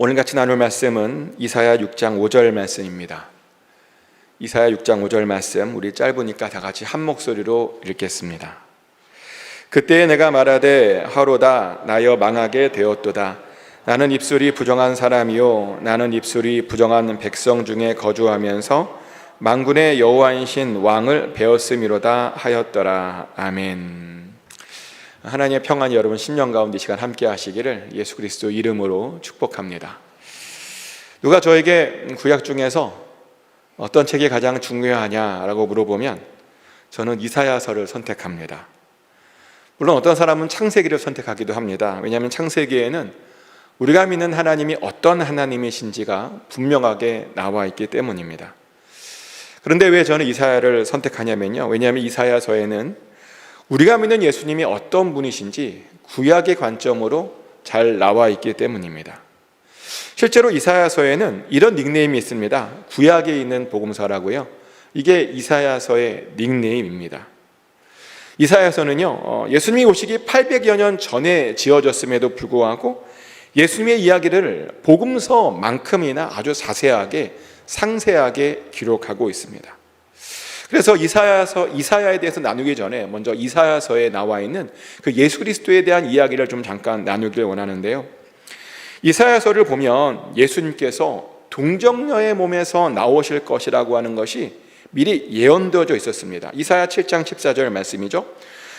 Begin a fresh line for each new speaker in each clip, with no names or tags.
오늘 같이 나눌 말씀은 이사야 6장 5절 말씀입니다. 이사야 6장 5절 말씀, 우리 짧으니까 다 같이 한 목소리로 읽겠습니다. 그때에 내가 말하되 하로다 나여 망하게 되었도다. 나는 입술이 부정한 사람이요 나는 입술이 부정한 백성 중에 거주하면서 만군의 여호와이신 왕을 배웠음이로다 하였더라. 아멘. 하나님의 평안이 여러분 심령 가운데 이 시간 함께 하시기를 예수 그리스도 이름으로 축복합니다. 누가 저에게 구약 중에서 어떤 책이 가장 중요하냐라고 물어보면 저는 이사야서를 선택합니다. 물론 어떤 사람은 창세기를 선택하기도 합니다. 왜냐하면 창세기에는 우리가 믿는 하나님이 어떤 하나님이신지가 분명하게 나와 있기 때문입니다. 그런데 왜 저는 이사야를 선택하냐면요, 왜냐하면 이사야서에는 우리가 믿는 예수님이 어떤 분이신지 구약의 관점으로 잘 나와 있기 때문입니다. 실제로 이사야서에는 이런 닉네임이 있습니다. 구약에 있는 복음서라고요. 이게 이사야서의 닉네임입니다. 이사야서는요, 예수님이 오시기 800여 년 전에 지어졌음에도 불구하고 예수님의 이야기를 복음서만큼이나 아주 자세하게 상세하게 기록하고 있습니다. 그래서 이사야에 대해서 나누기 전에 먼저 이사야서에 나와 있는 그 예수 그리스도에 대한 이야기를 좀 잠깐 나누기를 원하는데요. 이사야서를 보면 예수님께서 동정녀의 몸에서 나오실 것이라고 하는 것이 미리 예언되어져 있었습니다. 이사야 7장 14절 말씀이죠.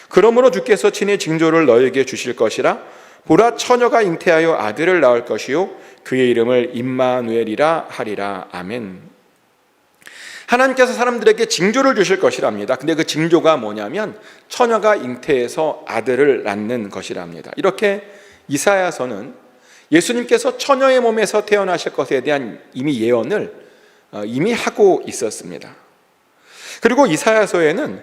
그러므로 주께서 친히 징조를 너에게 주실 것이라. 보라, 처녀가 잉태하여 아들을 낳을 것이요 그의 이름을 임마누엘이라 하리라. 아멘. 하나님께서 사람들에게 징조를 주실 것이랍니다. 근데 그 징조가 뭐냐면 처녀가 잉태해서 아들을 낳는 것이랍니다. 이렇게 이사야서는 예수님께서 처녀의 몸에서 태어나실 것에 대한 이미 예언을 이미 하고 있었습니다. 그리고 이사야서에는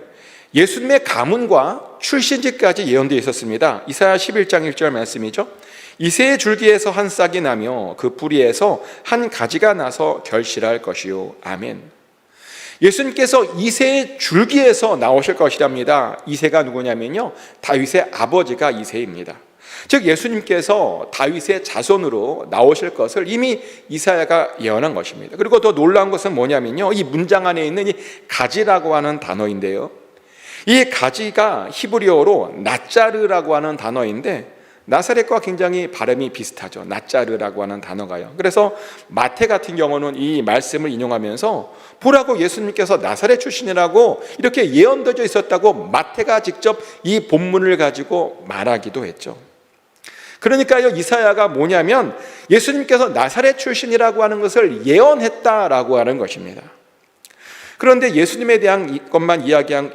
예수님의 가문과 출신지까지 예언되어 있었습니다. 이사야 11장 1절 말씀이죠. 이새의 줄기에서 한 싹이 나며 그 뿌리에서 한 가지가 나서 결실할 것이요. 아멘. 예수님께서 이새의 줄기에서 나오실 것이랍니다. 이새가 누구냐면요, 다윗의 아버지가 이새입니다. 즉 예수님께서 다윗의 자손으로 나오실 것을 이미 이사야가 예언한 것입니다. 그리고 더 놀라운 것은 뭐냐면요, 이 문장 안에 있는 이 가지라고 하는 단어인데요, 이 가지가 히브리어로 낫자르라고 하는 단어인데 나사렛과 굉장히 발음이 비슷하죠. 낫자르라고 하는 단어가요. 그래서 마태 같은 경우는 이 말씀을 인용하면서 보라고 예수님께서 나사렛 출신이라고 이렇게 예언되어져 있었다고 마태가 직접 이 본문을 가지고 말하기도 했죠. 그러니까요, 이사야가 뭐냐면 예수님께서 나사렛 출신이라고 하는 것을 예언했다라고 하는 것입니다. 그런데 예수님에 대한 것만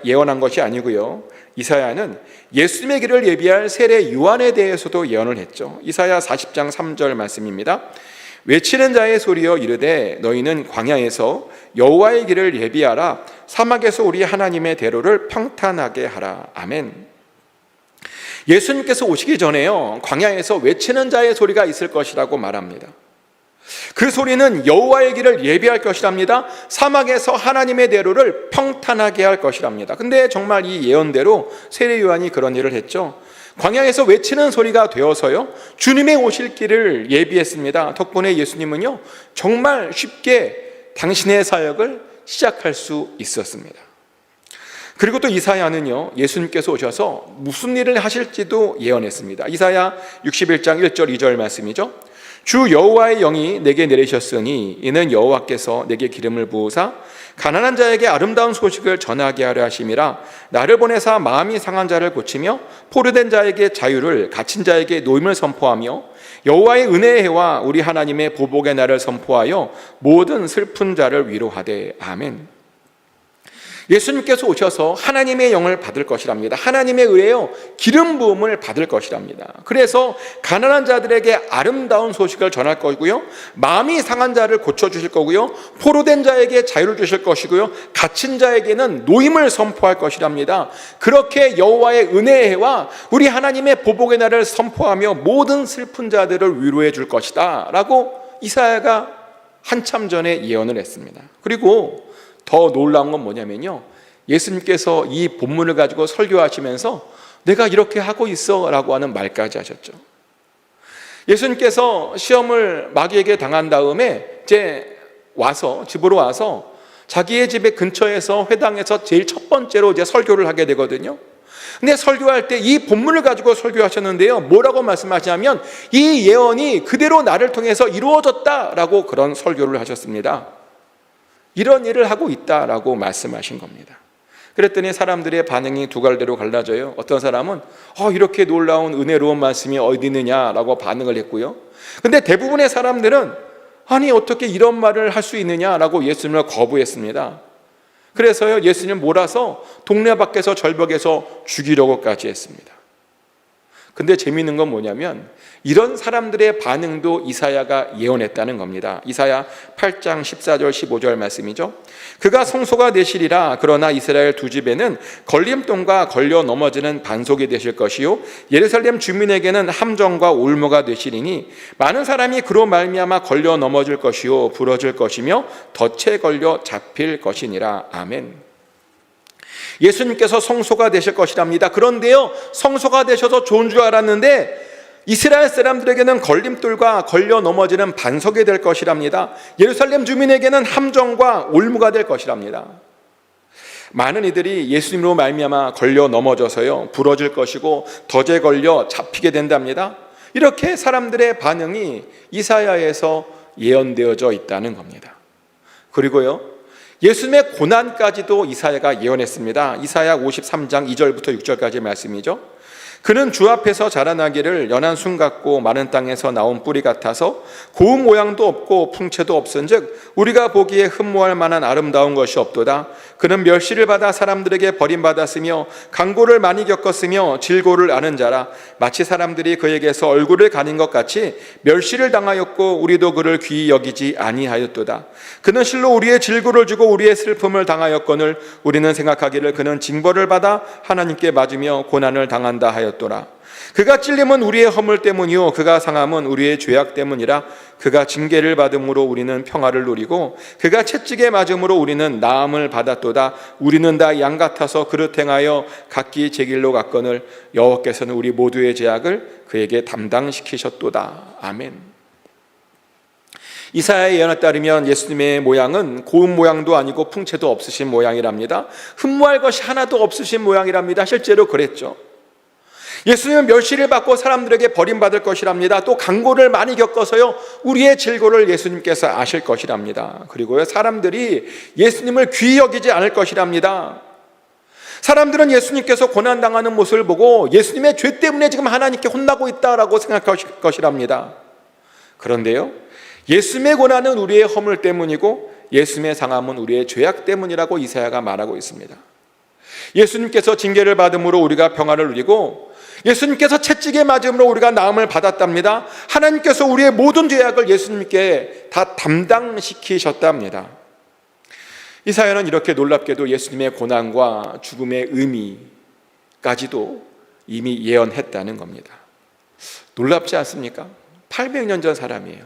예언한 것이 아니고요, 이사야는 예수님의 길을 예비할 세례 요한에 대해서도 예언을 했죠. 이사야 40장 3절 말씀입니다. 외치는 자의 소리여 이르되 너희는 광야에서 여호와의 길을 예비하라. 사막에서 우리 하나님의 대로를 평탄하게 하라. 아멘. 예수님께서 오시기 전에요, 광야에서 외치는 자의 소리가 있을 것이라고 말합니다. 그 소리는 여호와의 길을 예비할 것이랍니다. 사막에서 하나님의 대로를 평탄하게 할 것이랍니다. 근데 정말 이 예언대로 세례 요한이 그런 일을 했죠. 광야에서 외치는 소리가 되어서요, 주님의 오실 길을 예비했습니다. 덕분에 예수님은요, 정말 쉽게 당신의 사역을 시작할 수 있었습니다. 그리고 또 이사야는요, 예수님께서 오셔서 무슨 일을 하실지도 예언했습니다. 이사야 61장 1절 2절 말씀이죠. 주 여호와의 영이 내게 내리셨으니 이는 여호와께서 내게 기름을 부으사 가난한 자에게 아름다운 소식을 전하게 하려 하심이라. 나를 보내사 마음이 상한 자를 고치며 포로된 자에게 자유를, 갇힌 자에게 노임을 선포하며 여호와의 은혜의 해와 우리 하나님의 보복의 날을 선포하여 모든 슬픈 자를 위로하되. 아멘. 예수님께서 오셔서 하나님의 영을 받을 것이랍니다. 하나님의 의에요, 기름 부음을 받을 것이랍니다. 그래서 가난한 자들에게 아름다운 소식을 전할 거고요, 마음이 상한 자를 고쳐주실 거고요, 포로된 자에게 자유를 주실 것이고요, 갇힌 자에게는 노임을 선포할 것이랍니다. 그렇게 여호와의 은혜의 해와 우리 하나님의 보복의 날을 선포하며 모든 슬픈 자들을 위로해 줄 것이다 라고 이사야가 한참 전에 예언을 했습니다. 그리고 더 놀라운 건 뭐냐면요, 예수님께서 이 본문을 가지고 설교하시면서 내가 이렇게 하고 있어 라고 하는 말까지 하셨죠. 예수님께서 시험을 마귀에게 당한 다음에 이제 집으로 와서 자기의 집의 근처에서 회당에서 제일 첫 번째로 이제 설교를 하게 되거든요. 근데 설교할 때 이 본문을 가지고 설교하셨는데요. 뭐라고 말씀하시냐면 이 예언이 그대로 나를 통해서 이루어졌다라고 그런 설교를 하셨습니다. 이런 일을 하고 있다라고 말씀하신 겁니다. 그랬더니 사람들의 반응이 두 갈래로 갈라져요. 어떤 사람은 이렇게 놀라운 은혜로운 말씀이 어디 있느냐라고 반응을 했고요. 근데 대부분의 사람들은 아니 어떻게 이런 말을 할 수 있느냐라고 예수님을 거부했습니다. 그래서요 예수님 몰아서 동네 밖에서 절벽에서 죽이려고까지 했습니다. 근데 재미있는 건 뭐냐면 이런 사람들의 반응도 이사야가 예언했다는 겁니다. 이사야 8장 14절 15절 말씀이죠. 그가 성소가 되시리라. 그러나 이스라엘 두 집에는 걸림돌과 걸려 넘어지는 반석이 되실 것이요 예루살렘 주민에게는 함정과 올무가 되시리니 많은 사람이 그로 말미암아 걸려 넘어질 것이요 부러질 것이며 덫에 걸려 잡힐 것이니라. 아멘. 예수님께서 성소가 되실 것이랍니다. 그런데요 성소가 되셔서 좋은 줄 알았는데 이스라엘 사람들에게는 걸림돌과 걸려 넘어지는 반석이 될 것이랍니다. 예루살렘 주민에게는 함정과 올무가 될 것이랍니다. 많은 이들이 예수님으로 말미암아 걸려 넘어져서요 부러질 것이고 덫에 걸려 잡히게 된답니다. 이렇게 사람들의 반응이 이사야에서 예언되어져 있다는 겁니다. 그리고요 예수님의 고난까지도 이사야가 예언했습니다. 이사야 53장 2절부터 6절까지 말씀이죠. 그는 주 앞에서 자라나기를 연한 순 같고 마른 땅에서 나온 뿌리 같아서 고운 모양도 없고 풍채도 없은즉 우리가 보기에 흠모할 만한 아름다운 것이 없도다. 그는 멸시를 받아 사람들에게 버림받았으며 강고를 많이 겪었으며 질고를 아는 자라. 마치 사람들이 그에게서 얼굴을 가린 것 같이 멸시를 당하였고 우리도 그를 귀히 여기지 아니하였도다. 그는 실로 우리의 질고를 주고 우리의 슬픔을 당하였거늘 우리는 생각하기를 그는 징벌을 받아 하나님께 맞으며 고난을 당한다 하였도다. 그가 찔림은 우리의 허물 때문이요 그가 상함은 우리의 죄악 때문이라. 그가 징계를 받음으로 우리는 평화를 누리고 그가 채찍에 맞음으로 우리는 나음을 받았도다. 우리는 다 양 같아서 그릇 행하여 각기 제 길로 갔거늘 여호와께서는 우리 모두의 죄악을 그에게 담당시키셨도다. 아멘. 이사야의 예언에 따르면 예수님의 모양은 고운 모양도 아니고 풍채도 없으신 모양이랍니다. 흠모할 것이 하나도 없으신 모양이랍니다. 실제로 그랬죠. 예수님은 멸시를 받고 사람들에게 버림받을 것이랍니다. 또 강고를 많이 겪어서요 우리의 질고를 예수님께서 아실 것이랍니다. 그리고요 사람들이 예수님을 귀히 여기지 않을 것이랍니다. 사람들은 예수님께서 고난당하는 모습을 보고 예수님의 죄 때문에 지금 하나님께 혼나고 있다라고 생각할 것이랍니다. 그런데요 예수님의 고난은 우리의 허물 때문이고 예수님의 상함은 우리의 죄악 때문이라고 이사야가 말하고 있습니다. 예수님께서 징계를 받음으로 우리가 평화를 누리고 예수님께서 채찍에 맞음으로 우리가 나음을 받았답니다. 하나님께서 우리의 모든 죄악을 예수님께 다 담당시키셨답니다. 이사야는 이렇게 놀랍게도 예수님의 고난과 죽음의 의미까지도 이미 예언했다는 겁니다. 놀랍지 않습니까? 800년 전 사람이에요.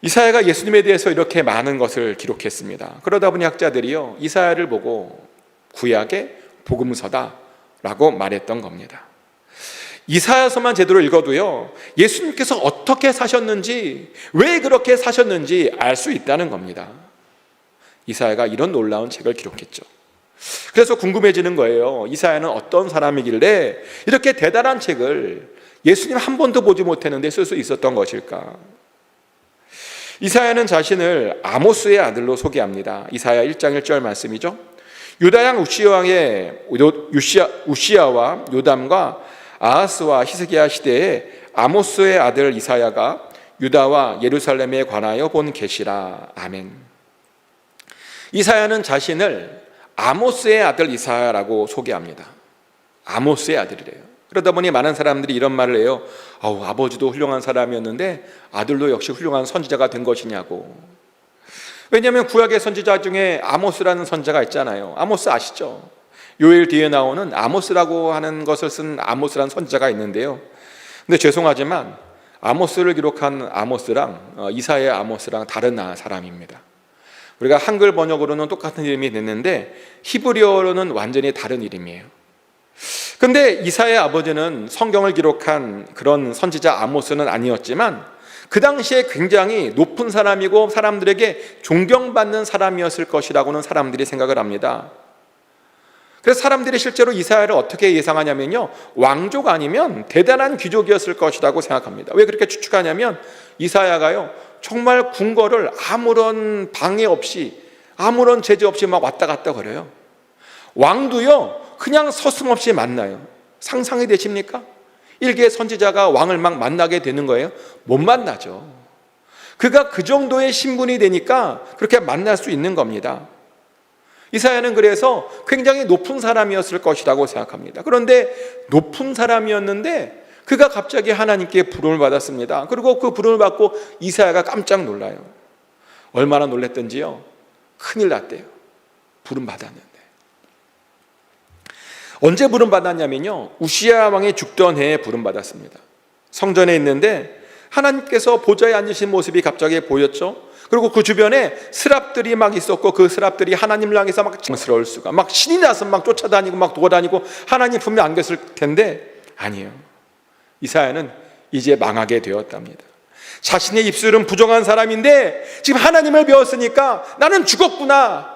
이사야가 예수님에 대해서 이렇게 많은 것을 기록했습니다. 그러다 보니 학자들이요 이사야를 보고 구약의 복음서다라고 말했던 겁니다. 이사야서만 제대로 읽어도요 예수님께서 어떻게 사셨는지 왜 그렇게 사셨는지 알 수 있다는 겁니다. 이사야가 이런 놀라운 책을 기록했죠. 그래서 궁금해지는 거예요. 이사야는 어떤 사람이길래 이렇게 대단한 책을 예수님 한 번도 보지 못했는데 쓸 수 있었던 것일까? 이사야는 자신을 아모스의 아들로 소개합니다. 이사야 1장 1절 말씀이죠. 유다 왕 우시야와 요담과 아하스와 히스기야 시대에 아모스의 아들 이사야가 유다와 예루살렘에 관하여 본 계시라. 아멘. 이사야는 자신을 아모스의 아들 이사야라고 소개합니다. 아모스의 아들이래요. 그러다 보니 많은 사람들이 이런 말을 해요. 아버지도 훌륭한 사람이었는데 아들도 역시 훌륭한 선지자가 된 것이냐고. 왜냐하면 구약의 선지자 중에 아모스라는 선지자가 있잖아요. 아모스 아시죠? 요엘 뒤에 나오는 아모스라고 하는 것을 쓴 아모스라는 선지자가 있는데요. 근데 죄송하지만 아모스를 기록한 아모스랑 이사야의 아모스랑 다른 사람입니다. 우리가 한글 번역으로는 똑같은 이름이 됐는데 히브리어로는 완전히 다른 이름이에요. 근데 이사야의 아버지는 성경을 기록한 그런 선지자 아모스는 아니었지만 그 당시에 굉장히 높은 사람이고 사람들에게 존경받는 사람이었을 것이라고는 사람들이 생각을 합니다. 그래서 사람들이 실제로 이사야를 어떻게 예상하냐면요, 왕족 아니면 대단한 귀족이었을 것이라고 생각합니다. 왜 그렇게 추측하냐면 이사야가요 정말 궁궐을 아무런 방해 없이 아무런 제재 없이 막 왔다 갔다 거려요. 왕도요 그냥 서슴없이 만나요. 상상이 되십니까? 일개의 선지자가 왕을 막 만나게 되는 거예요? 못 만나죠. 그가 그 정도의 신분이 되니까 그렇게 만날 수 있는 겁니다. 이사야는 그래서 굉장히 높은 사람이었을 것이라고 생각합니다. 그런데 높은 사람이었는데 그가 갑자기 하나님께 부름을 받았습니다. 그리고 그 부름을 받고 이사야가 깜짝 놀라요. 얼마나 놀랐던지요, 큰일 났대요. 부름 받았는데. 언제 부름 받았냐면요, 우시야 왕이 죽던 해에 부름 받았습니다. 성전에 있는데 하나님께서 보좌에 앉으신 모습이 갑자기 보였죠. 그리고 그 주변에 스랍들이 막 있었고 그 스랍들이 하나님을 향해서 막 정스러울 수가, 막 신이 나서 막 쫓아다니고 막 돌아다니고 하나님 분명 안 계실 텐데 아니에요. 이사야는 이제 망하게 되었답니다. 자신의 입술은 부정한 사람인데 지금 하나님을 배웠으니까 나는 죽었구나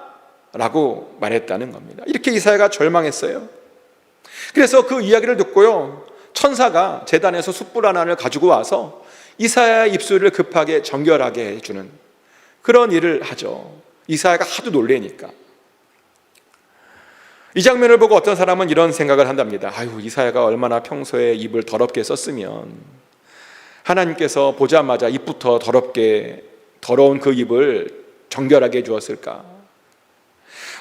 라고 말했다는 겁니다. 이렇게 이사야가 절망했어요. 그래서 그 이야기를 듣고요, 천사가 제단에서 숯불 하나를 가지고 와서 이사야의 입술을 급하게 정결하게 해주는 그런 일을 하죠. 이사야가 하도 놀래니까. 이 장면을 보고 어떤 사람은 이런 생각을 한답니다. 아유, 이사야가 얼마나 평소에 입을 더럽게 썼으면 하나님께서 보자마자 입부터 더러운 그 입을 정결하게 해주었을까.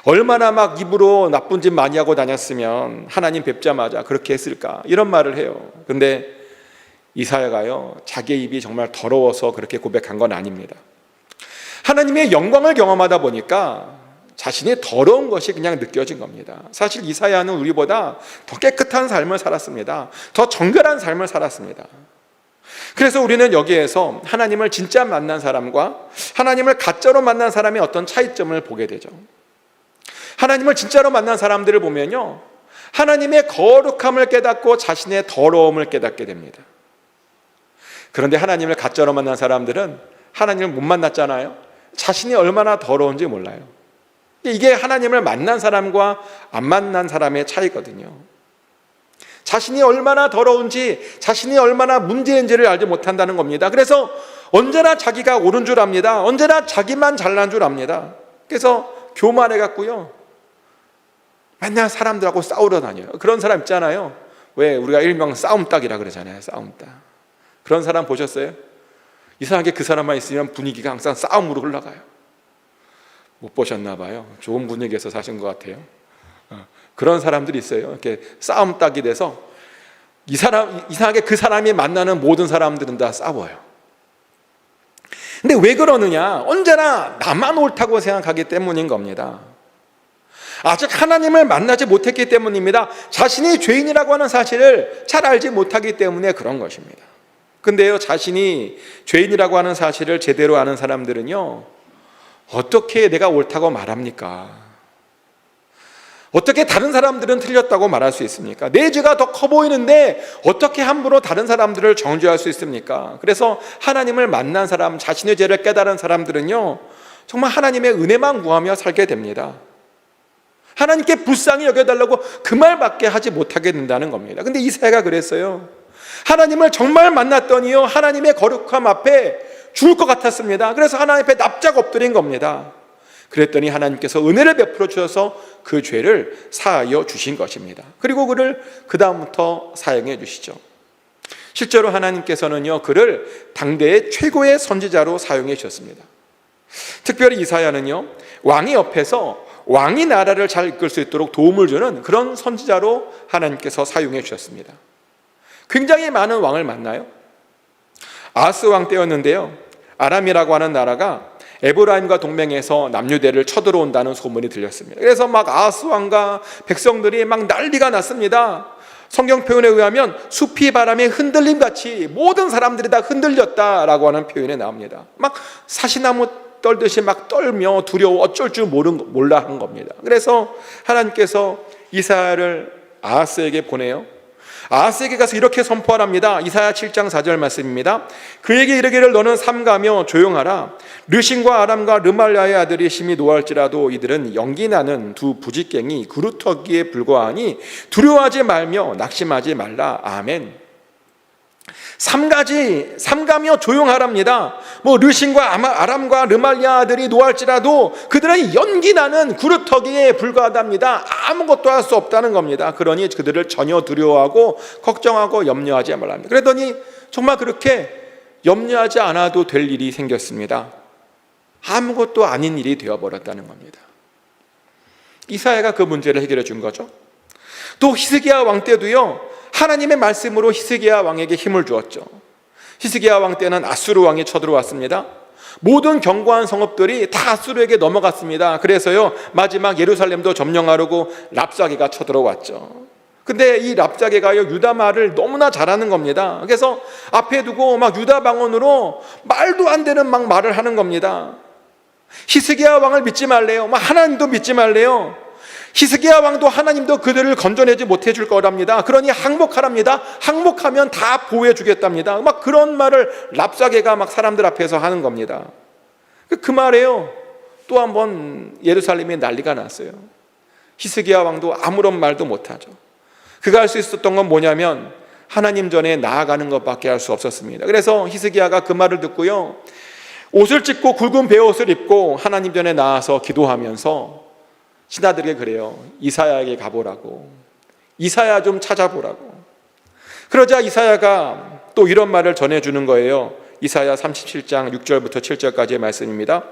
얼마나 막 입으로 나쁜 짓 많이 하고 다녔으면 하나님 뵙자마자 그렇게 했을까. 이런 말을 해요. 근데 이사야가요 자기의 입이 정말 더러워서 그렇게 고백한 건 아닙니다. 하나님의 영광을 경험하다 보니까 자신의 더러운 것이 그냥 느껴진 겁니다. 사실 이사야는 우리보다 더 깨끗한 삶을 살았습니다. 더 정결한 삶을 살았습니다. 그래서 우리는 여기에서 하나님을 진짜 만난 사람과 하나님을 가짜로 만난 사람의 어떤 차이점을 보게 되죠. 하나님을 진짜로 만난 사람들을 보면요, 하나님의 거룩함을 깨닫고 자신의 더러움을 깨닫게 됩니다. 그런데 하나님을 가짜로 만난 사람들은 하나님을 못 만났잖아요. 자신이 얼마나 더러운지 몰라요. 이게 하나님을 만난 사람과 안 만난 사람의 차이거든요. 자신이 얼마나 더러운지, 자신이 얼마나 문제인지를 알지 못한다는 겁니다. 그래서 언제나 자기가 옳은 줄 압니다. 언제나 자기만 잘난 줄 압니다. 그래서 교만해갖고요, 맨날 사람들하고 싸우러 다녀요. 그런 사람 있잖아요. 왜 우리가 일명 싸움닭이라 그러잖아요. 싸움닭. 그런 사람 보셨어요? 이상하게 그 사람만 있으면 분위기가 항상 싸움으로 흘러가요. 못 보셨나 봐요. 좋은 분위기에서 사신 것 같아요. 그런 사람들이 있어요. 이렇게 싸움닭이 돼서 이상하게 그 사람이 만나는 모든 사람들은 다 싸워요. 근데 왜 그러느냐? 언제나 나만 옳다고 생각하기 때문인 겁니다. 아직 하나님을 만나지 못했기 때문입니다. 자신이 죄인이라고 하는 사실을 잘 알지 못하기 때문에 그런 것입니다. 근데요, 자신이 죄인이라고 하는 사실을 제대로 아는 사람들은요, 어떻게 내가 옳다고 말합니까? 어떻게 다른 사람들은 틀렸다고 말할 수 있습니까? 내 죄가 더 커 보이는데 어떻게 함부로 다른 사람들을 정죄할 수 있습니까? 그래서 하나님을 만난 사람, 자신의 죄를 깨달은 사람들은요, 정말 하나님의 은혜만 구하며 살게 됩니다. 하나님께 불쌍히 여겨달라고 그 말밖에 하지 못하게 된다는 겁니다. 근데 이사야가 그랬어요. 하나님을 정말 만났더니요, 하나님의 거룩함 앞에 죽을 것 같았습니다. 그래서 하나님 앞에 납작 엎드린 겁니다. 그랬더니 하나님께서 은혜를 베풀어 주셔서 그 죄를 사하여 주신 것입니다. 그리고 그를 그 다음부터 사용해 주시죠. 실제로 하나님께서는요, 그를 당대의 최고의 선지자로 사용해 주셨습니다. 특별히 이사야는요, 왕이 옆에서 왕이 나라를 잘 이끌 수 있도록 도움을 주는 그런 선지자로 하나님께서 사용해 주셨습니다. 굉장히 많은 왕을 만나요. 아하스 왕 때였는데요, 아람이라고 하는 나라가 에브라임과 동맹해서 남유대를 쳐들어온다는 소문이 들렸습니다. 그래서 막 아하스 왕과 백성들이 막 난리가 났습니다. 성경 표현에 의하면 숲이 바람에 흔들림 같이 모든 사람들이 다 흔들렸다라고 하는 표현이 나옵니다. 막 사시나무 떨듯이 막 떨며 두려워 어쩔 줄 몰라 한 겁니다. 그래서 하나님께서 이사야를 아하스에게 보내요. 아하스에게 가서 이렇게 선포하랍니다. 이사야 7장 4절 말씀입니다. 그에게 이르기를 너는 삼가며 조용하라. 르신과 아람과 르말야의 아들이 심히 노할지라도 이들은 연기나는 두 부직갱이 그루터기에 불과하니 두려워하지 말며 낙심하지 말라. 아멘. 삼가며 조용하랍니다. 르신과 아람과 르말야 아들이 노할지라도 그들은 연기나는 구루터기에 불과하답니다. 아무것도 할 수 없다는 겁니다. 그러니 그들을 전혀 두려워하고 걱정하고 염려하지 말랍니다. 그랬더니 정말 그렇게 염려하지 않아도 될 일이 생겼습니다. 아무것도 아닌 일이 되어버렸다는 겁니다. 이사야가 그 문제를 해결해 준 거죠. 또 히스기야 왕 때도요, 하나님의 말씀으로 히스기야 왕에게 힘을 주었죠. 히스기야 왕 때는 아수르 왕이 쳐들어왔습니다. 모든 견고한 성읍들이 다 아수르에게 넘어갔습니다. 그래서요, 마지막 예루살렘도 점령하려고 랍사게가 쳐들어왔죠. 근데 이 랍사게가요, 유다 말을 너무나 잘하는 겁니다. 그래서 앞에 두고 막 유다 방언으로 말도 안 되는 막 말을 하는 겁니다. 히스기야 왕을 믿지 말래요. 하나님도 믿지 말래요. 히스기야 왕도 하나님도 그들을 건져내지 못해 줄 거랍니다. 그러니 항복하랍니다. 항복하면 다 보호해 주겠답니다. 막 그런 말을 랍사게가 막 사람들 앞에서 하는 겁니다. 그 말에요, 또 한 번 예루살렘에 난리가 났어요. 히스기야 왕도 아무런 말도 못하죠. 그가 할 수 있었던 건 뭐냐면 하나님 전에 나아가는 것밖에 할 수 없었습니다. 그래서 히스기야가 그 말을 듣고요, 옷을 찢고 굵은 베옷을 입고 하나님 전에 나와서 기도하면서 신하들에게 그래요. 이사야에게 가보라고, 이사야 좀 찾아보라고. 그러자 이사야가 또 이런 말을 전해주는 거예요. 이사야 37장 6절부터 7절까지의 말씀입니다.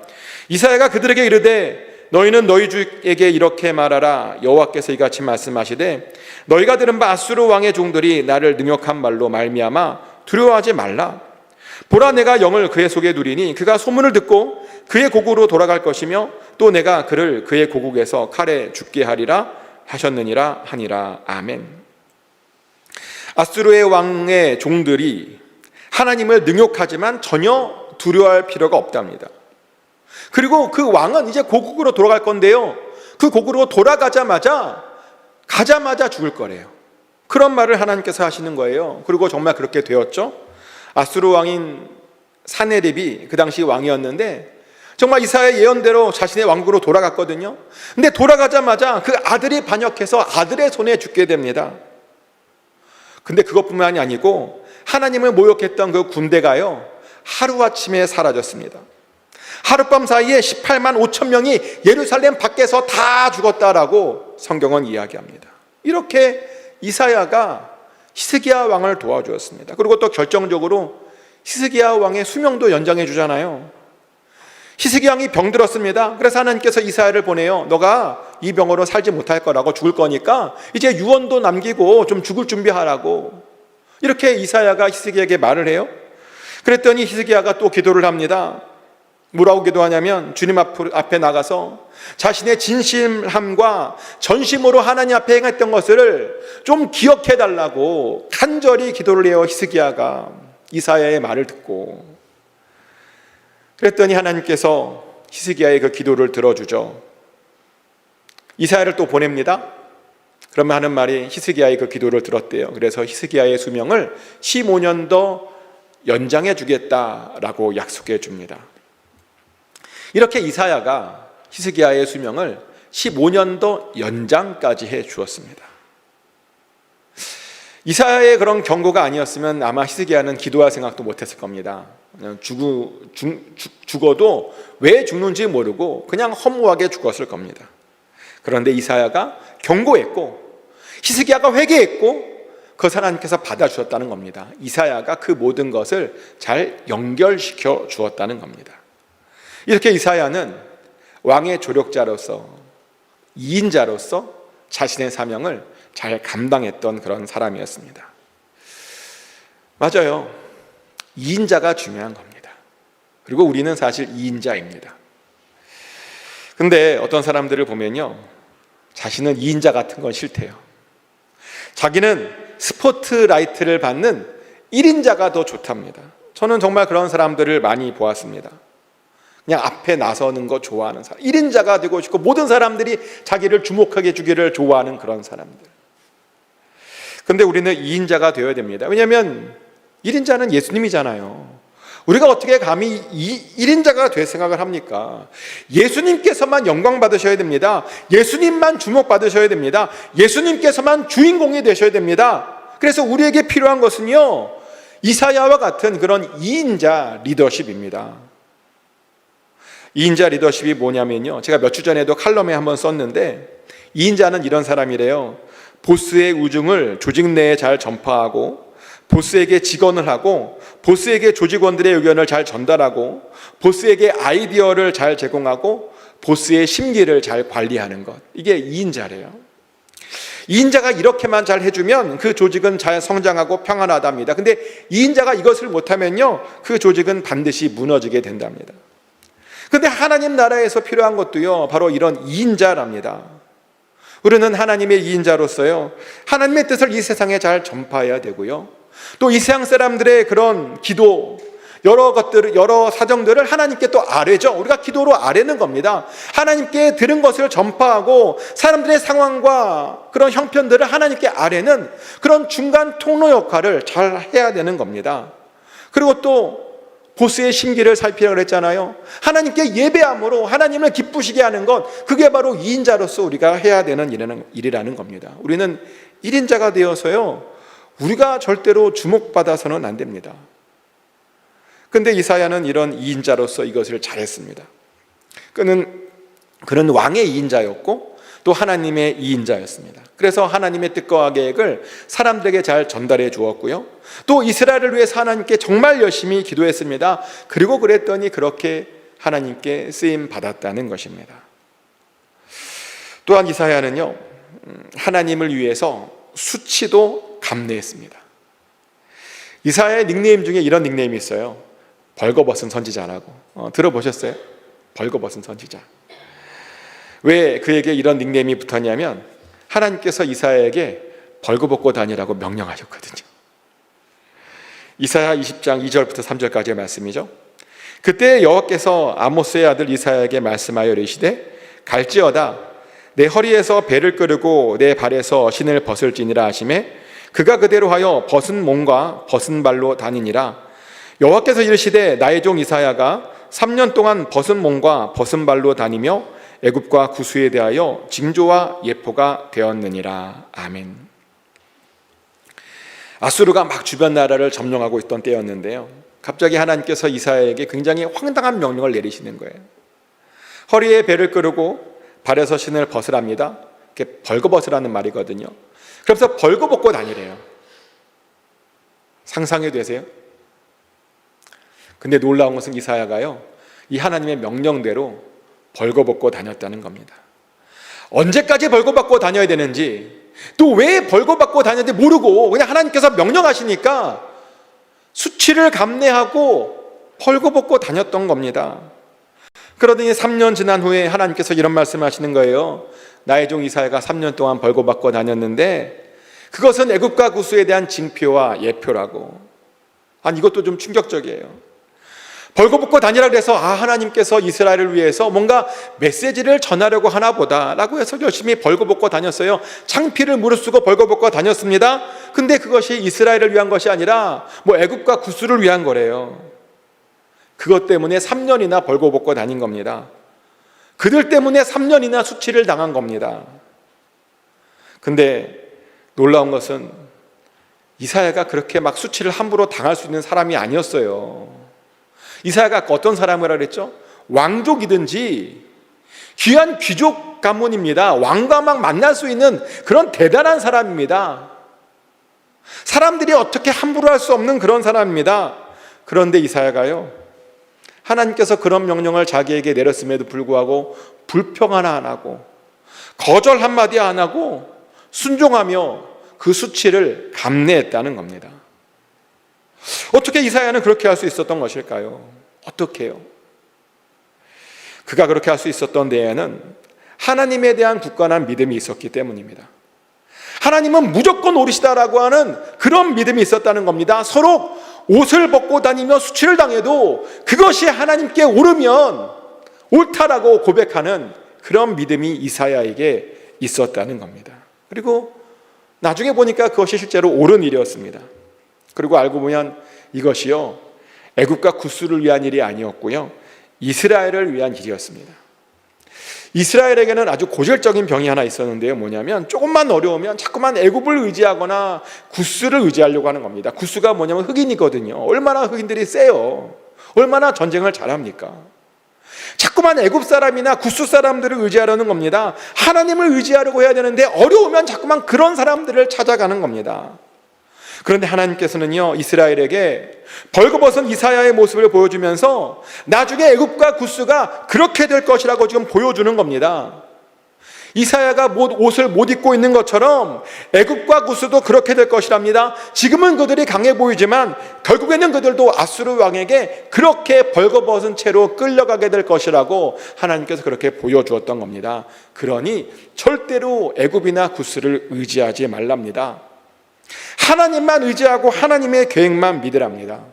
이사야가 그들에게 이르되 너희는 너희 주에게 이렇게 말하라. 여호와께서 이같이 말씀하시되 너희가 들은 바 아수르 왕의 종들이 나를 능욕한 말로 말미암아 두려워하지 말라. 보라, 내가 영을 그의 속에 두리니 그가 소문을 듣고 그의 고국으로 돌아갈 것이며 또 내가 그를 그의 고국에서 칼에 죽게 하리라 하셨느니라 하니라. 아멘. 아수르의 왕의 종들이 하나님을 능욕하지만 전혀 두려워할 필요가 없답니다. 그리고 그 왕은 이제 고국으로 돌아갈 건데요, 그 고국으로 돌아가자마자 죽을 거래요. 그런 말을 하나님께서 하시는 거예요. 그리고 정말 그렇게 되었죠. 아수르 왕인 사네립이 그 당시 왕이었는데 정말 이사야의 예언대로 자신의 왕국으로 돌아갔거든요. 근데 돌아가자마자 그 아들이 반역해서 아들의 손에 죽게 됩니다. 근데 그것뿐만이 아니고 하나님을 모욕했던 그 군대가요, 하루아침에 사라졌습니다. 하룻밤 사이에 18만 5천 명이 예루살렘 밖에서 다 죽었다라고 성경은 이야기합니다. 이렇게 이사야가 히스기야 왕을 도와주었습니다. 그리고 또 결정적으로 히스기야 왕의 수명도 연장해 주잖아요. 히스기야 왕이 병들었습니다. 그래서 하나님께서 이사야를 보내요. 너가 이 병으로 살지 못할 거라고, 죽을 거니까 이제 유언도 남기고 좀 죽을 준비하라고. 이렇게 이사야가 히스기야에게 말을 해요. 그랬더니 히스기야가 또 기도를 합니다. 뭐라고 기도하냐면 주님 앞에 나가서 자신의 진실함과 전심으로 하나님 앞에 행했던 것을 좀 기억해 달라고 간절히 기도를 해요. 히스기야가 이사야의 말을 듣고. 그랬더니 하나님께서 히스기야의 그 기도를 들어주죠. 이사야를 또 보냅니다. 그러면 하는 말이 히스기야의 그 기도를 들었대요. 그래서 히스기야의 수명을 15년 더 연장해 주겠다라고 약속해 줍니다. 이렇게 이사야가 히스기야의 수명을 15년 더 연장까지 해 주었습니다. 이사야의 그런 경고가 아니었으면 아마 히스기야는 기도할 생각도 못했을 겁니다. 그냥 죽어도 왜 죽는지 모르고 그냥 허무하게 죽었을 겁니다. 그런데 이사야가 경고했고 히스기야가 회개했고 그것을 하나님께서 받아주었다는 겁니다. 이사야가 그 모든 것을 잘 연결시켜 주었다는 겁니다. 이렇게 이사야는 왕의 조력자로서, 이인자로서 자신의 사명을 잘 감당했던 그런 사람이었습니다. 맞아요. 이인자가 중요한 겁니다. 그리고 우리는 사실 이인자입니다. 근데 어떤 사람들을 보면요, 자신은 이인자 같은 건 싫대요. 자기는 스포트라이트를 받는 1인자가 더 좋답니다. 저는 정말 그런 사람들을 많이 보았습니다. 그냥 앞에 나서는 거 좋아하는 사람, 1인자가 되고 싶고 모든 사람들이 자기를 주목하게 해주기를 좋아하는 그런 사람들. 근데 우리는 2인자가 되어야 됩니다. 왜냐하면 1인자는 예수님이잖아요. 우리가 어떻게 감히 1인자가 될 생각을 합니까? 예수님께서만 영광 받으셔야 됩니다. 예수님만 주목받으셔야 됩니다. 예수님께서만 주인공이 되셔야 됩니다. 그래서 우리에게 필요한 것은요, 이사야와 같은 그런 2인자 리더십입니다. 2인자 리더십이 뭐냐면요, 제가 몇 주 전에도 칼럼에 한번 썼는데, 2인자는 이런 사람이래요. 보스의 우중을 조직 내에 잘 전파하고, 보스에게 직언을 하고, 보스에게 조직원들의 의견을 잘 전달하고, 보스에게 아이디어를 잘 제공하고, 보스의 심기를 잘 관리하는 것. 이게 2인자래요. 2인자가 이렇게만 잘 해주면 그 조직은 잘 성장하고 평안하답니다. 근데 2인자가 이것을 못하면요, 그 조직은 반드시 무너지게 된답니다. 근데 하나님 나라에서 필요한 것도요, 바로 이런 2인자랍니다. 우리는 하나님의 2인자로서요, 하나님의 뜻을 이 세상에 잘 전파해야 되고요, 또 이 세상 사람들의 그런 기도, 여러 사정들을 하나님께 또 아뢰죠. 우리가 기도로 아뢰는 겁니다. 하나님께 들은 것을 전파하고 사람들의 상황과 그런 형편들을 하나님께 아뢰는 그런 중간 통로 역할을 잘 해야 되는 겁니다. 그리고 또 보스의 심기를 살피라고 그랬잖아요. 하나님께 예배함으로 하나님을 기쁘시게 하는 것, 그게 바로 2인자로서 우리가 해야 되는 일이라는 겁니다. 우리는 1인자가 되어서요, 우리가 절대로 주목받아서는 안 됩니다. 근데 이사야는 이런 2인자로서 이것을 잘했습니다. 그는 왕의 2인자였고 또 하나님의 2인자였습니다. 그래서 하나님의 뜻과 계획을 사람들에게 잘 전달해 주었고요, 또 이스라엘을 위해서 하나님께 정말 열심히 기도했습니다. 그리고 그랬더니 그렇게 하나님께 쓰임 받았다는 것입니다. 또한 이사야는요, 하나님을 위해서 수치도 감내했습니다. 이사야의 닉네임 중에 이런 닉네임이 있어요. 벌거벗은 선지자라고. 들어보셨어요? 벌거벗은 선지자. 왜 그에게 이런 닉네임이 붙었냐면, 하나님께서 이사야에게 벌거벗고 다니라고 명령하셨거든요. 이사야 20장 2절부터 3절까지의 말씀이죠. 그때 여호와께서 아모스의 아들 이사야에게 말씀하여 이르시되, 갈지어다 내 허리에서 배를 끄르고 내 발에서 신을 벗을지니라 하시매, 그가 그대로 하여 벗은 몸과 벗은 발로 다니니라. 여호와께서 이르시되, 나의 종 이사야가 3년 동안 벗은 몸과 벗은 발로 다니며 애굽과 구스에 대하여 징조와 예포가 되었느니라. 아멘. 아수르가 막 주변 나라를 점령하고 있던 때였는데요, 갑자기 하나님께서 이사야에게 굉장히 황당한 명령을 내리시는 거예요. 허리에 배를 끄르고 발에서 신을 벗으랍니다. 이게 벌거벗으라는 말이거든요. 그래서 벌거벗고 다니래요. 상상이 되세요? 근데 놀라운 것은 이사야가요, 이 하나님의 명령대로 벌거벗고 다녔다는 겁니다. 언제까지 벌거벗고 다녀야 되는지, 또 왜 벌거벗고 다녔는지 모르고 그냥 하나님께서 명령하시니까 수치를 감내하고 벌거벗고 다녔던 겁니다. 그러더니 3년 지난 후에 하나님께서 이런 말씀을 하시는 거예요. 나의 종 이사야가 3년 동안 벌거벗고 다녔는데 그것은 애굽과 구스에 대한 징표와 예표라고. 아니, 이것도 좀 충격적이에요. 벌거벗고 다니라고 해서 하나님께서 이스라엘을 위해서 뭔가 메시지를 전하려고 하나 보다 라고 해서 열심히 벌거벗고 다녔어요. 창피를 무릅쓰고 벌거벗고 다녔습니다. 근데 그것이 이스라엘을 위한 것이 아니라 애굽과 구스를 위한 거래요. 그것 때문에 3년이나 벌거벗고 다닌 겁니다. 그들 때문에 3년이나 수치를 당한 겁니다. 근데 놀라운 것은 이사야가 그렇게 막 수치를 함부로 당할 수 있는 사람이 아니었어요. 이사야가 어떤 사람이라고 그랬죠? 왕족이든지 귀한 귀족 가문입니다. 왕과 막 만날 수 있는 그런 대단한 사람입니다. 사람들이 어떻게 함부로 할 수 없는 그런 사람입니다. 그런데 이사야가요, 하나님께서 그런 명령을 자기에게 내렸음에도 불구하고 불평 하나 안 하고 거절 한마디 안 하고 순종하며 그 수치를 감내했다는 겁니다. 어떻게 이사야는 그렇게 할 수 있었던 것일까요? 어떻게 해요? 그가 그렇게 할 수 있었던 데에는 하나님에 대한 굳건한 믿음이 있었기 때문입니다. 하나님은 무조건 옳으시다라고 하는 그런 믿음이 있었다는 겁니다. 서로 옷을 벗고 다니며 수치를 당해도 그것이 하나님께 옳으면 옳다라고 고백하는 그런 믿음이 이사야에게 있었다는 겁니다. 그리고 나중에 보니까 그것이 실제로 옳은 일이었습니다. 그리고 알고 보면 이것이요, 애굽과 구스를 위한 일이 아니었고요, 이스라엘을 위한 일이었습니다. 이스라엘에게는 아주 고질적인 병이 하나 있었는데요, 뭐냐면 조금만 어려우면 자꾸만 애굽을 의지하거나 구스를 의지하려고 하는 겁니다. 구스가 뭐냐면 흑인이거든요. 얼마나 흑인들이 세요. 얼마나 전쟁을 잘합니까? 자꾸만 애굽 사람이나 구스 사람들을 의지하려는 겁니다. 하나님을 의지하려고 해야 되는데 어려우면 자꾸만 그런 사람들을 찾아가는 겁니다. 그런데 하나님께서는요, 이스라엘에게 벌거벗은 이사야의 모습을 보여주면서 나중에 애굽과 구스가 그렇게 될 것이라고 지금 보여주는 겁니다. 이사야가 옷을 못 입고 있는 것처럼 애굽과 구스도 그렇게 될 것이랍니다. 지금은 그들이 강해 보이지만 결국에는 그들도 아수르 왕에게 그렇게 벌거벗은 채로 끌려가게 될 것이라고 하나님께서 그렇게 보여주었던 겁니다. 그러니 절대로 애굽이나 구스를 의지하지 말랍니다. 하나님만 의지하고 하나님의 계획만 믿으랍니다.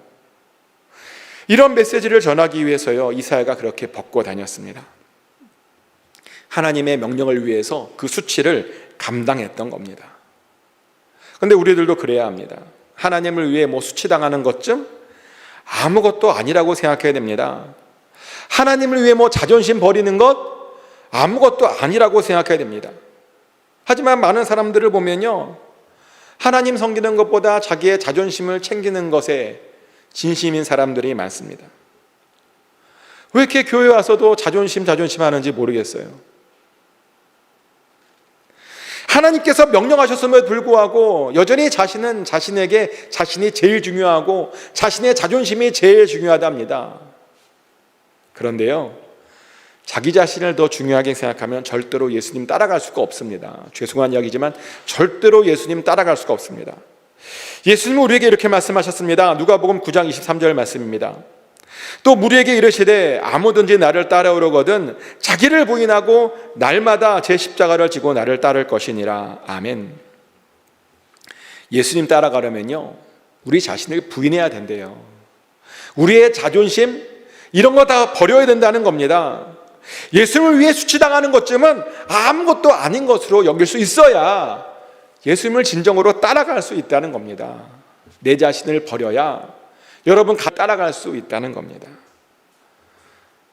이런 메시지를 전하기 위해서요, 이사야가 그렇게 벗고 다녔습니다. 하나님의 명령을 위해서 그 수치를 감당했던 겁니다. 그런데 우리들도 그래야 합니다. 하나님을 위해 수치당하는 것쯤 아무것도 아니라고 생각해야 됩니다. 하나님을 위해 자존심 버리는 것 아무것도 아니라고 생각해야 됩니다. 하지만 많은 사람들을 보면요, 하나님 섬기는 것보다 자기의 자존심을 챙기는 것에 진심인 사람들이 많습니다. 왜 이렇게 교회 와서도 자존심 하는지 모르겠어요. 하나님께서 명령하셨음에도 불구하고 여전히 자신은 자신에게 자신이 제일 중요하고 자신의 자존심이 제일 중요하답니다. 그런데요, 자기 자신을 더 중요하게 생각하면 절대로 예수님 따라갈 수가 없습니다. 죄송한 이야기지만 절대로 예수님 따라갈 수가 없습니다. 예수님은 우리에게 이렇게 말씀하셨습니다. 누가복음 9장 23절 말씀입니다. 또 우리에게 이르시되 아무든지 나를 따라오려거든 자기를 부인하고 날마다 제 십자가를 지고 나를 따를 것이니라. 아멘. 예수님 따라가려면요, 우리 자신을 부인해야 된대요. 우리의 자존심 이런 거 다 버려야 된다는 겁니다. 예수님을 위해 수치당하는 것쯤은 아무것도 아닌 것으로 여길 수 있어야 예수님을 진정으로 따라갈 수 있다는 겁니다. 내 자신을 버려야 여러분 따라갈 수 있다는 겁니다.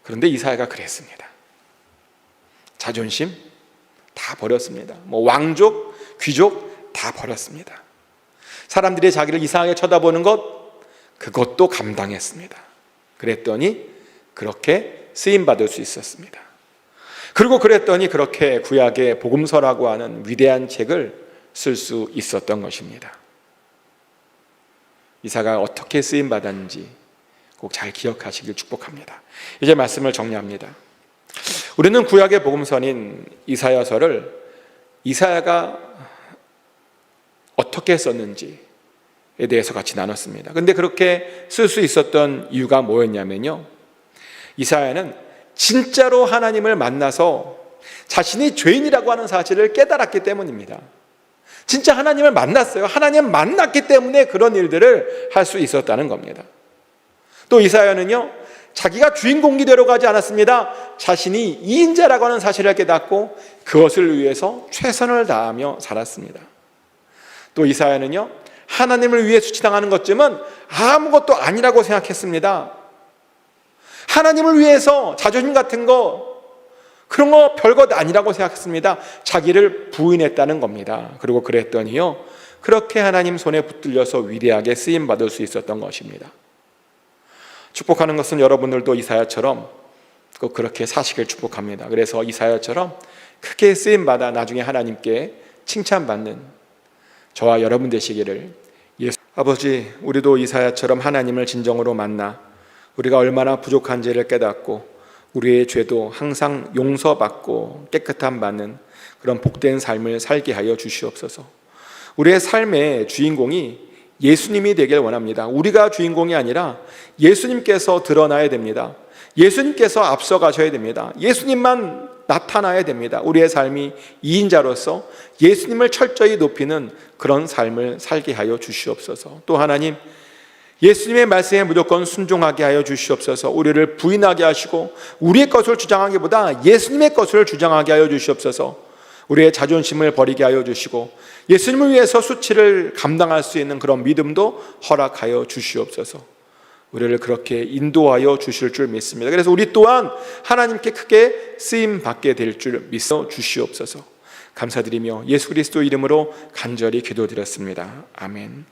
그런데 이사야가 그랬습니다. 자존심 다 버렸습니다. 왕족, 귀족 다 버렸습니다. 사람들이 자기를 이상하게 쳐다보는 것, 그것도 감당했습니다. 그랬더니 그렇게 쓰임받을 수 있었습니다. 그리고 그랬더니 그렇게 구약의 복음서라고 하는 위대한 책을 쓸 수 있었던 것입니다. 이사가 어떻게 쓰임받았는지 꼭 잘 기억하시길 축복합니다. 이제 말씀을 정리합니다. 우리는 구약의 복음서인 이사야서를 이사야가 어떻게 썼는지에 대해서 같이 나눴습니다. 그런데 그렇게 쓸 수 있었던 이유가 뭐였냐면요, 이사야는 진짜로 하나님을 만나서 자신이 죄인이라고 하는 사실을 깨달았기 때문입니다. 진짜 하나님을 만났어요. 하나님 만났기 때문에 그런 일들을 할 수 있었다는 겁니다. 또 이사야는요, 자기가 주인공이 되러 가지 않았습니다. 자신이 이인자라고 하는 사실을 깨닫고 그것을 위해서 최선을 다하며 살았습니다. 또 이사야는요, 하나님을 위해 수치당하는 것쯤은 아무것도 아니라고 생각했습니다. 하나님을 위해서 자존심 같은 거, 그런 거 별것 아니라고 생각했습니다. 자기를 부인했다는 겁니다. 그리고 그랬더니요, 그렇게 하나님 손에 붙들려서 위대하게 쓰임받을 수 있었던 것입니다. 축복하는 것은 여러분들도 이사야처럼 꼭 그렇게 사시길 축복합니다. 그래서 이사야처럼 크게 쓰임받아 나중에 하나님께 칭찬받는 저와 여러분 되시기를 아버지, 우리도 이사야처럼 하나님을 진정으로 만나 우리가 얼마나 부족한지를 깨닫고 우리의 죄도 항상 용서받고 깨끗함 받는 그런 복된 삶을 살게 하여 주시옵소서. 우리의 삶의 주인공이 예수님이 되길 원합니다. 우리가 주인공이 아니라 예수님께서 드러나야 됩니다. 예수님께서 앞서가셔야 됩니다. 예수님만 나타나야 됩니다. 우리의 삶이 이인자로서 예수님을 철저히 높이는 그런 삶을 살게 하여 주시옵소서. 또 하나님, 예수님의 말씀에 무조건 순종하게 하여 주시옵소서. 우리를 부인하게 하시고 우리의 것을 주장하기보다 예수님의 것을 주장하게 하여 주시옵소서. 우리의 자존심을 버리게 하여 주시고 예수님을 위해서 수치를 감당할 수 있는 그런 믿음도 허락하여 주시옵소서. 우리를 그렇게 인도하여 주실 줄 믿습니다. 그래서 우리 또한 하나님께 크게 쓰임 받게 될 줄 믿어 주시옵소서. 감사드리며 예수 그리스도 이름으로 간절히 기도드렸습니다. 아멘.